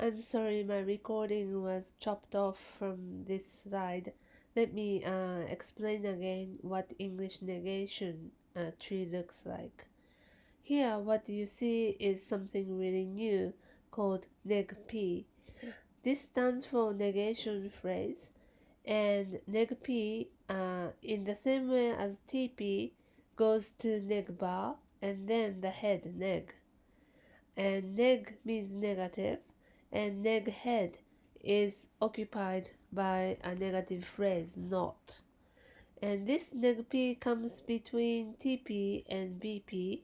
I'm sorry, my recording was chopped off from this slide. Let me explain again what English negation tree looks like. Here, what you see is something really new called neg-p. This stands for negation phrase, and neg-p, in the same way as tp, goes to neg-bar and then the head neg. And neg means negative, and neg head is occupied by a negative phrase, not. And this neg p comes between tp and bp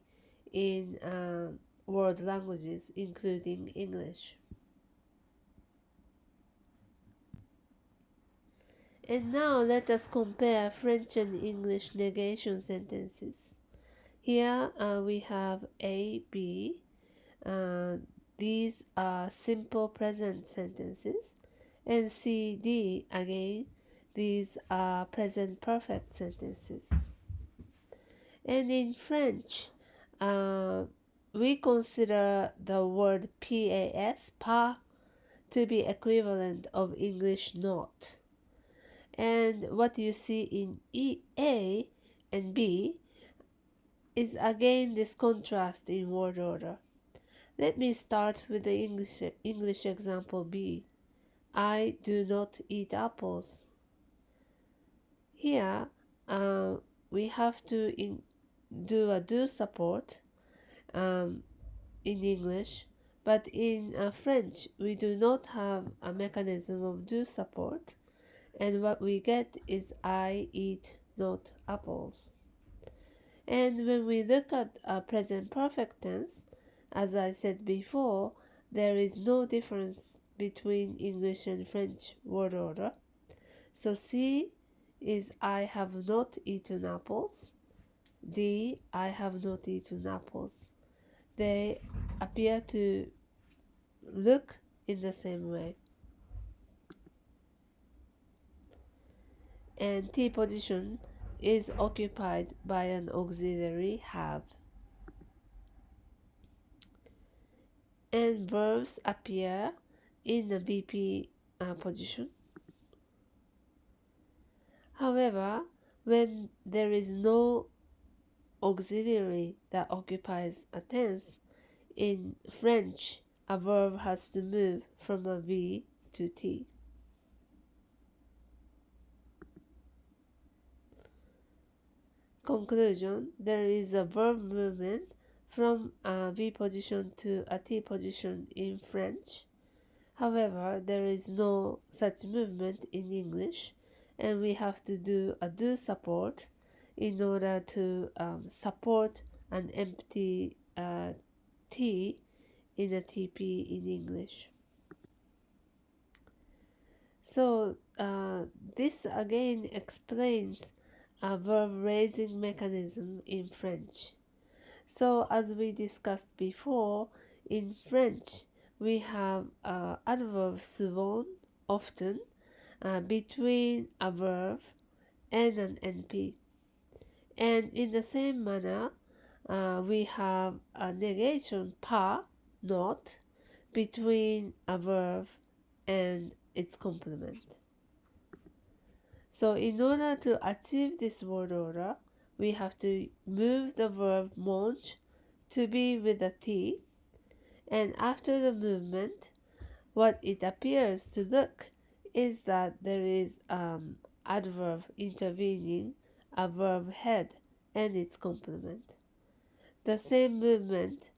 in world languages, including English. And now let us compare French and English negation sentences. Here we have A, B. Uh, these are simple present sentences. And C, D, again, these are present perfect sentences. And in French, we consider the word PAS, pas, to be equivalent of English not. And what you see in A and B is again this contrast in word order. Let me start with the English example B. I do not eat apples. Here, we have to do a do support in English, but in French, we do not have a mechanism of do support, and what we get is I eat not apples. And when we look at present perfect tense, as I said before, there is no difference between English and French word order. So C is I have not eaten apples. D, I have not eaten apples. They appear to look in the same way. And T position is occupied by an auxiliary have. And verbs appear in the BP position. However, when there is no auxiliary that occupies a tense, in French, a verb has to move from a V to T. Conclusion, there is a verb movement from a V position to a T position in French. However, there is no such movement in English, and we have to do a do support in order to support an empty T in a TP in English. So this again explains a verb raising mechanism in French. So as we discussed before, in French we have adverb souvent, often, between a verb and an NP. And in the same manner, we have a negation pas, not, between a verb and its complement. So in order to achieve this word order, we have to move the verb mange to be with a T, and after the movement, what it appears to look is that there is adverb intervening a verb head and its complement. The same movement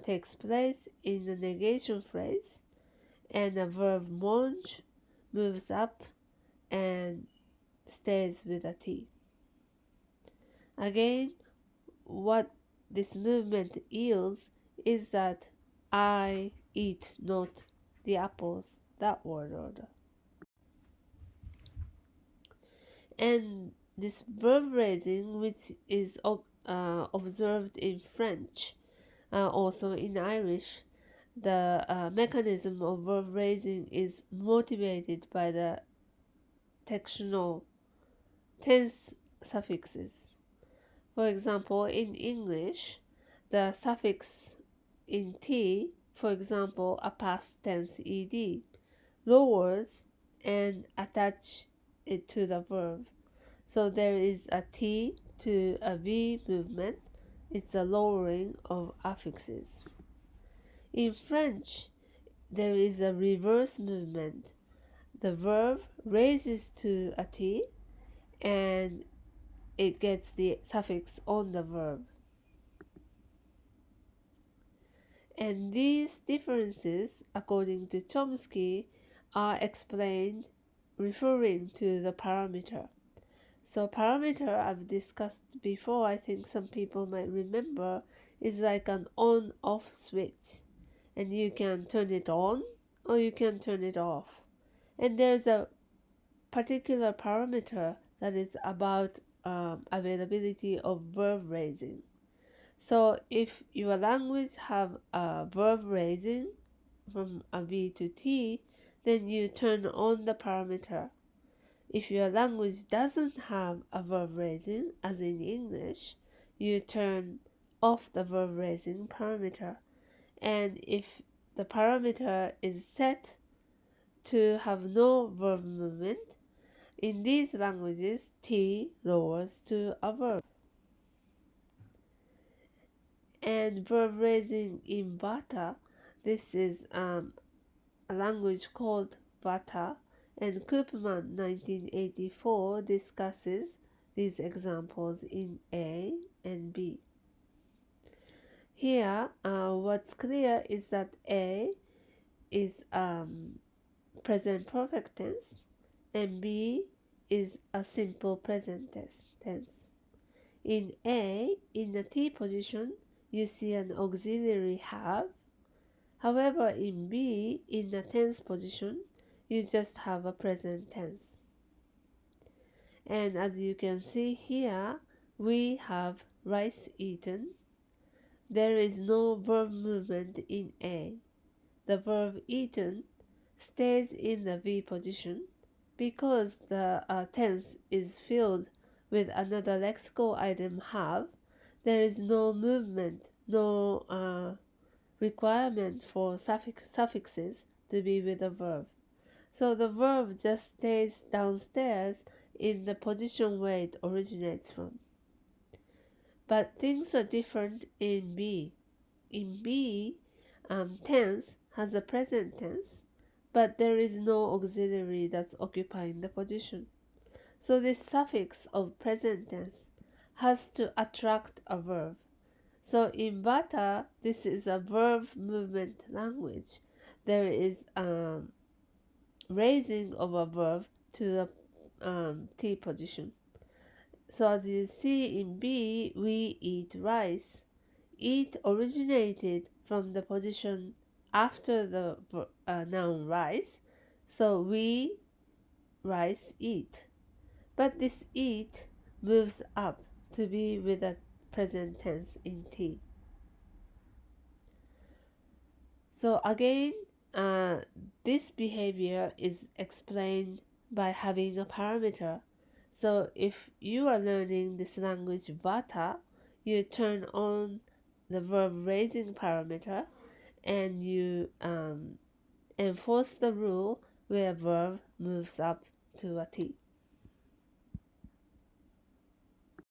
takes place in the negation phrase, and the verb mange moves up and stays with a T. Again, what this movement yields is that I eat not the apples, that word order. And this verb raising, which is observed in French, also in Irish, the mechanism of verb raising is motivated by the textual tense suffixes. For example, in English, the suffix in T for example, a past tense ed, lowers and attach it to the verb. So there is a T to a V movement. It's a lowering of affixes. In French, there is a reverse movement. The verb raises to a T and it gets the suffix on the verb. And these differences, according to Chomsky, are explained referring to the parameter. So parameter I've discussed before, I think some people might remember, is like an on-off switch. And you can turn it on or you can turn it off. And there's a particular parameter that is about availability of verb raising. So if your language have a verb raising from a V to T, then you turn on the parameter. If your language doesn't have a verb raising, as in English, you turn off the verb raising parameter. And if the parameter is set to have no verb movement, in these languages, T lowers to a verb. And verb raising in Vata, this is a language called Vata, and Koopman 1984 discusses these examples in A and B. Here, what's clear is that A is present perfect tense and B is a simple present tense. In A, in the T position, you see an auxiliary have. However, in B, in the tense position, you just have a present tense. And as you can see here, we have rice eaten. There is no verb movement in A. The verb eaten stays in the V position because the tense is filled with another lexical item have. There is no movement, no requirement for suffixes to be with the verb. So the verb just stays downstairs in the position where it originates from. But things are different in B. In B, tense has a present tense, but there is no auxiliary that's occupying the position. So this suffix of present tense has to attract a verb. So in Vata, this is a verb movement language. There is raising of a verb to the T position. So as you see in B, we eat rice. Eat originated from the position after the noun rice. So we rice eat. But this eat moves up to be with a present tense in T. So again, this behavior is explained by having a parameter. So if you are learning this language Vata, you turn on the verb raising parameter and you enforce the rule where verb moves up to a T.